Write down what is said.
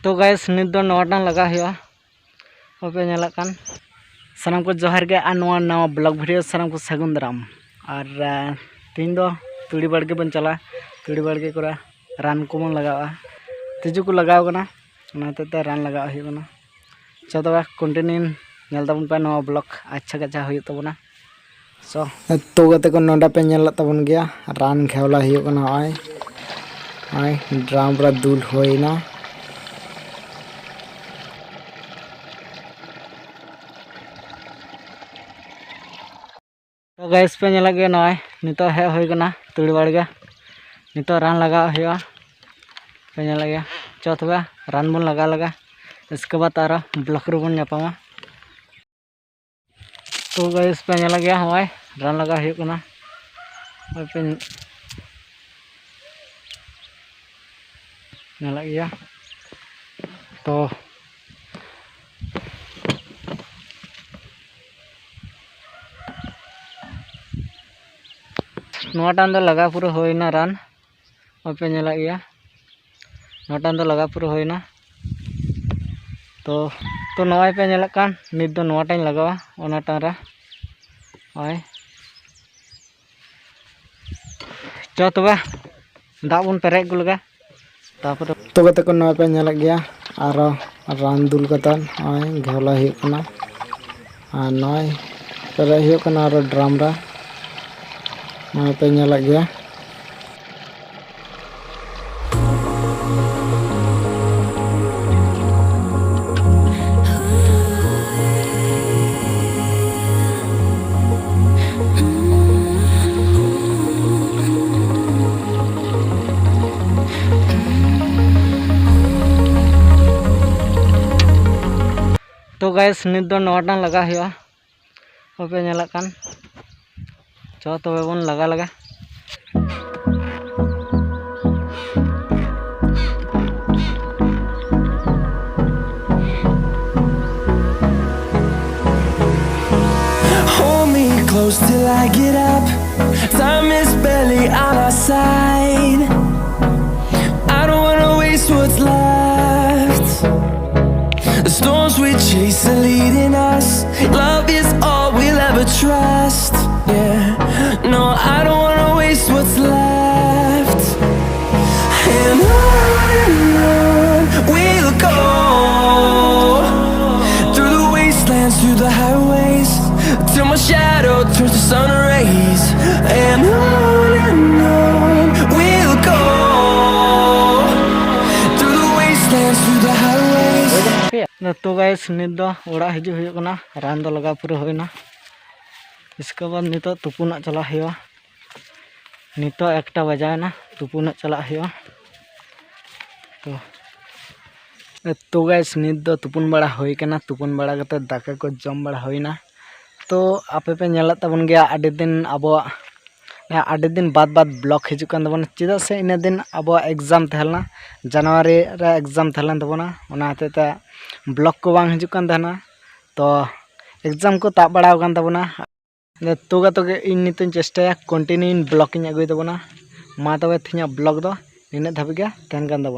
तो गाइस नित दो नवाटान लगा हुआ पे नेला कान सानाम को जोहार गे आ नवा ब्लॉग वीडियो सानाम को सगुन दाराम और तीन दो तुड़ी बाड़गे बन चला तुड़ी बाड़गे को रान को मन लगावा तिजु को लगाव कना ओनाते रान लगाव हुई कना चलो कंटिन्यू नेल तबन पे नवा ब्लॉग अच्छा गचा हुई तबना सो तो गते को नोडा पे नेल तबन गया रान घेवला हुई कना आय ड्राम पूरा दूल होइना तो गैस पे नेला गे नय नितो हे होई कना तुड़ी बाड़गे नितो रान लगा हुआ पे नेला गे चो तबे रान बन लगा इसके बाद आरो ब्लॉक रे बन नापामा तो गैस पे नेला गे हय रान लगा हुई कना पे नेला गया तो नोटान दो लगा पूरा होइना रान पे नेला गया नोटान दो लगा पूरा होइना तो नवाय पे नेला कान नित दो नोटान लगावा ओनाटान रे ओय चो तबे दा बन पेरेक गुलगा तापर तो गते को नवाय पे नेला गया आरो रान दुल कतन ओय घेवला हुई कना आ नय पेरे हुई कना आरो ड्राम रा पे नेला गया तो गाइस नित दो नवाटान लगा हुआ पे नेला कान चो तबे बन लगा Hold me close till I get up. Time is barely on our side. I don't wanna waste what's left. The storms we chase are leading us. Love is all we'll ever trust. Yeah, no, I don't wanna waste what's left. And on we'll go, through the wastelands, through the highways, till my shadow turns to sun rays. And on we'll go, through the wastelands, through the highways. तो guys नित दो ओड़ा हिजु हुई कना रान दो लगा पूरा होइना इसके बाद नितो तुपुना चला हुआ नितो एकटा बजायना तुपुना चला हुआ तो गाइस नित दो तुपुन बड़ा होई कना तुपुन बड़ा कते दाका को जम बड़ा होइना तो आपे पे नेला तबन गया आडे दिन बाद ब्लॉक हिजु कान तबन चिदा से इन दिन अब एग्जाम तहलना जनवरी रे एग्जाम तहलन तबना ओना हतेते ब्लॉक को बांग हिजु कान तहना तो एग्जाम को ताब बड़ा कान तबना तो गतोगे इन नितन चेष्टाया कंटिन्यू ब्लॉकिंग अगुई तबना मा तबे थिना ब्लॉग दो इन धाबी गे तहन कान तबना।